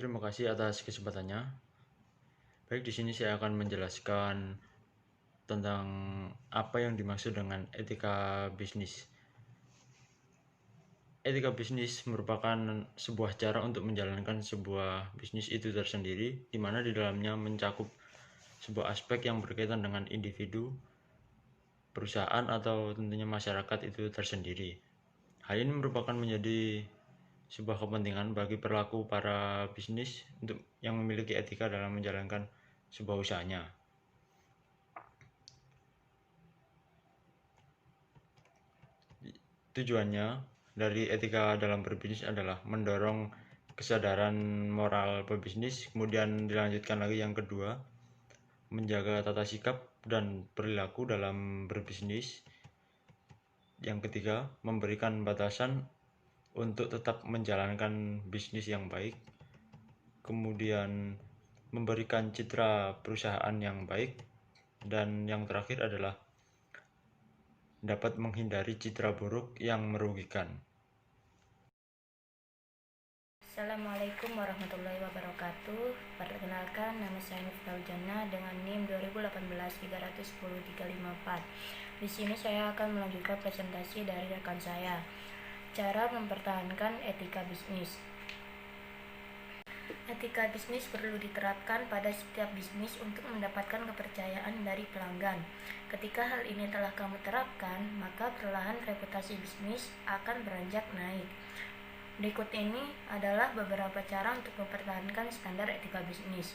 Terima kasih atas kesempatannya. Baik, di sini saya akan menjelaskan tentang apa yang dimaksud dengan etika bisnis. Etika bisnis merupakan sebuah cara untuk menjalankan sebuah bisnis itu tersendiri, di mana di dalamnya mencakup sebuah aspek yang berkaitan dengan individu, perusahaan, atau tentunya masyarakat itu tersendiri. Hal ini merupakan menjadi sebuah kepentingan bagi perilaku para bisnis untuk yang memiliki etika dalam menjalankan sebuah usahanya. Tujuannya dari etika dalam berbisnis adalah mendorong kesadaran moral pebisnis, kemudian dilanjutkan lagi yang kedua, menjaga tata sikap dan perilaku dalam berbisnis. Yang ketiga, memberikan batasan untuk tetap menjalankan bisnis yang baik. Kemudian memberikan citra perusahaan yang baik. Dan yang terakhir adalah dapat menghindari citra buruk yang merugikan. Assalamualaikum warahmatullahi wabarakatuh. Perkenalkan, nama saya Miftahul Jannah dengan NIM 2018-310-354. Di sini saya akan melanjutkan presentasi dari rekan saya. Cara mempertahankan etika bisnis. Etika bisnis perlu diterapkan pada setiap bisnis untuk mendapatkan kepercayaan dari pelanggan. Ketika hal ini telah kamu terapkan, maka perlahan reputasi bisnis akan beranjak naik. Berikut ini adalah beberapa cara untuk mempertahankan standar etika bisnis.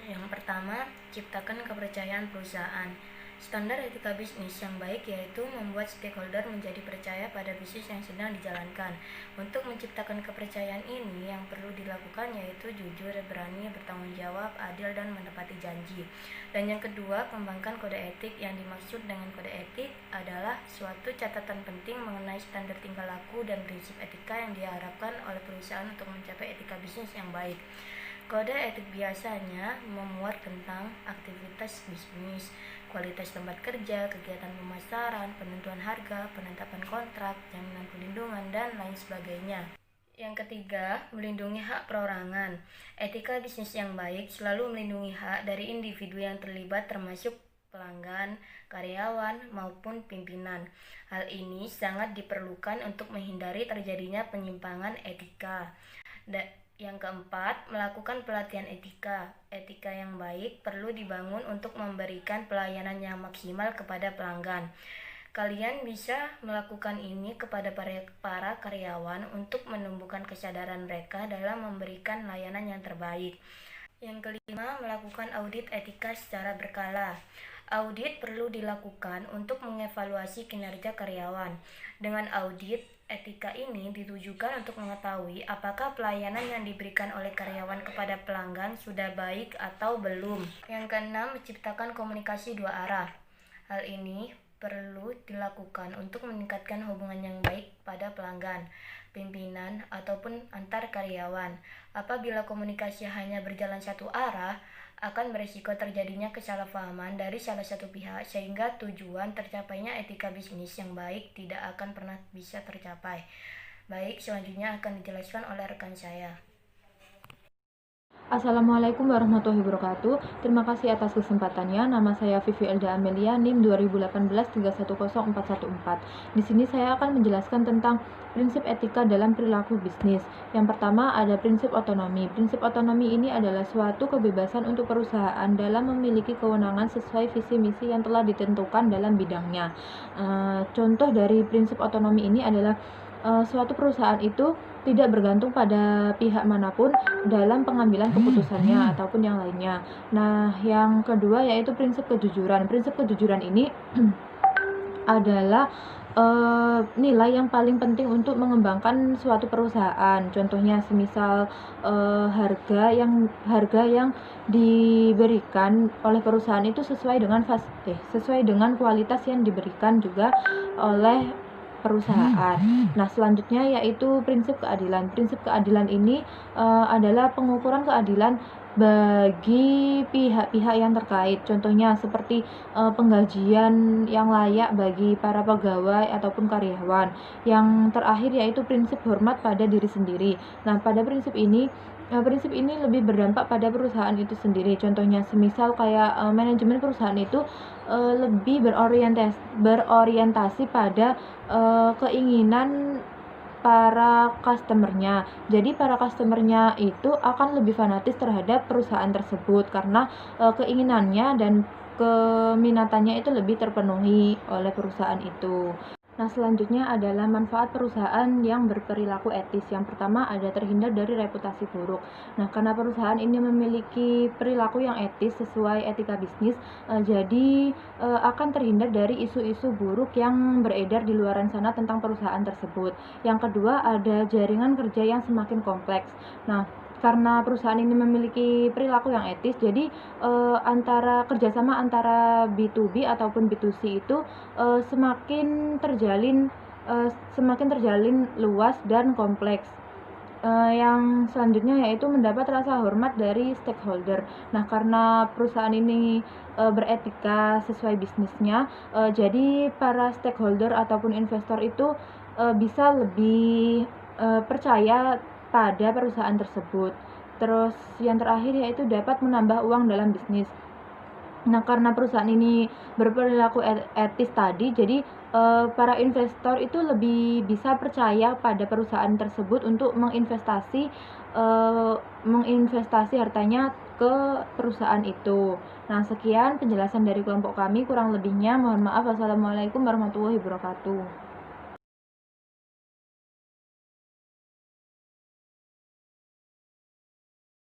Yang pertama, ciptakan kepercayaan perusahaan. Standar etika bisnis yang baik yaitu membuat stakeholder menjadi percaya pada bisnis yang sedang dijalankan. Untuk menciptakan kepercayaan ini, yang perlu dilakukan yaitu jujur, berani, bertanggung jawab, adil, dan menepati janji. Dan yang kedua, kembangkan kode etik. Yang dimaksud dengan kode etik adalah suatu catatan penting mengenai standar tingkah laku dan prinsip etika yang diharapkan oleh perusahaan untuk mencapai etika bisnis yang baik. Kode etik biasanya memuat tentang aktivitas bisnis, kualitas tempat kerja, kegiatan pemasaran, penentuan harga, penetapan kontrak, jaminan perlindungan, dan lain sebagainya. Yang ketiga, melindungi hak perorangan. Etika bisnis yang baik selalu melindungi hak dari individu yang terlibat termasuk pelanggan, karyawan, maupun pimpinan. Hal ini sangat diperlukan untuk menghindari terjadinya penyimpangan etika. Yang keempat, melakukan pelatihan etika. Etika yang baik perlu dibangun untuk memberikan pelayanan yang maksimal kepada pelanggan. Kalian bisa melakukan ini kepada para karyawan untuk menumbuhkan kesadaran mereka dalam memberikan layanan yang terbaik. Yang kelima, melakukan audit etika secara berkala. Audit perlu dilakukan untuk mengevaluasi kinerja karyawan. Dengan audit etika ini ditujukan untuk mengetahui apakah pelayanan yang diberikan oleh karyawan kepada pelanggan sudah baik atau belum. Yang keenam, menciptakan komunikasi dua arah. Hal ini perlu dilakukan untuk meningkatkan hubungan yang baik pada pelanggan, pimpinan, ataupun antar karyawan. Apabila komunikasi hanya berjalan satu arah, akan berisiko terjadinya kesalahpahaman dari salah satu pihak sehingga tujuan tercapainya etika bisnis yang baik tidak akan pernah bisa tercapai. Baik, selanjutnya akan dijelaskan oleh rekan saya. Assalamualaikum warahmatullahi wabarakatuh. Terima kasih atas kesempatannya. Nama saya Vivi Elda Amelia, NIM 2018-310-414. Di sini saya akan menjelaskan tentang prinsip etika dalam perilaku bisnis. Yang pertama ada prinsip otonomi. Prinsip otonomi ini adalah suatu kebebasan untuk perusahaan dalam memiliki kewenangan sesuai visi misi yang telah ditentukan dalam bidangnya. Contoh dari prinsip otonomi ini adalah suatu perusahaan itu tidak bergantung pada pihak manapun dalam pengambilan keputusannya ataupun yang lainnya. Nah, yang kedua yaitu prinsip kejujuran. Prinsip kejujuran ini adalah nilai yang paling penting untuk mengembangkan suatu perusahaan. Contohnya semisal harga yang diberikan oleh perusahaan itu sesuai dengan kualitas yang diberikan juga oleh perusahaan. Nah, selanjutnya yaitu prinsip keadilan. Prinsip keadilan ini adalah pengukuran keadilan bagi pihak-pihak yang terkait. Contohnya seperti penggajian yang layak bagi para pegawai ataupun karyawan. Yang terakhir yaitu prinsip hormat pada diri sendiri. Nah, pada prinsip ini lebih berdampak pada perusahaan itu sendiri. Contohnya semisal kayak manajemen perusahaan itu lebih berorientasi pada keinginan para customernya. Jadi para customernya itu akan lebih fanatis terhadap perusahaan tersebut karena keinginannya dan keminatannya itu lebih terpenuhi oleh perusahaan itu. Nah, selanjutnya adalah manfaat perusahaan yang berperilaku etis. Yang pertama ada terhindar dari reputasi buruk. Nah, karena perusahaan ini memiliki perilaku yang etis sesuai etika bisnis, jadi akan terhindar dari isu-isu buruk yang beredar di luaran sana tentang perusahaan tersebut. Yang kedua ada jaringan kerja yang semakin kompleks. Nah, karena perusahaan ini memiliki perilaku yang etis, jadi kerjasama antara B2B ataupun B2C itu semakin terjalin luas dan kompleks. Yang selanjutnya yaitu mendapat rasa hormat dari stakeholder. Nah, karena perusahaan ini beretika sesuai bisnisnya, jadi para stakeholder ataupun investor itu bisa lebih percaya pada perusahaan tersebut. Terus yang terakhir yaitu dapat menambah uang dalam bisnis. Nah, karena perusahaan ini berperilaku etis tadi, jadi para investor itu lebih bisa percaya pada perusahaan tersebut untuk menginvestasi hartanya ke perusahaan itu. Nah, sekian penjelasan dari kelompok kami, kurang lebihnya mohon maaf. Wassalamualaikum warahmatullahi wabarakatuh.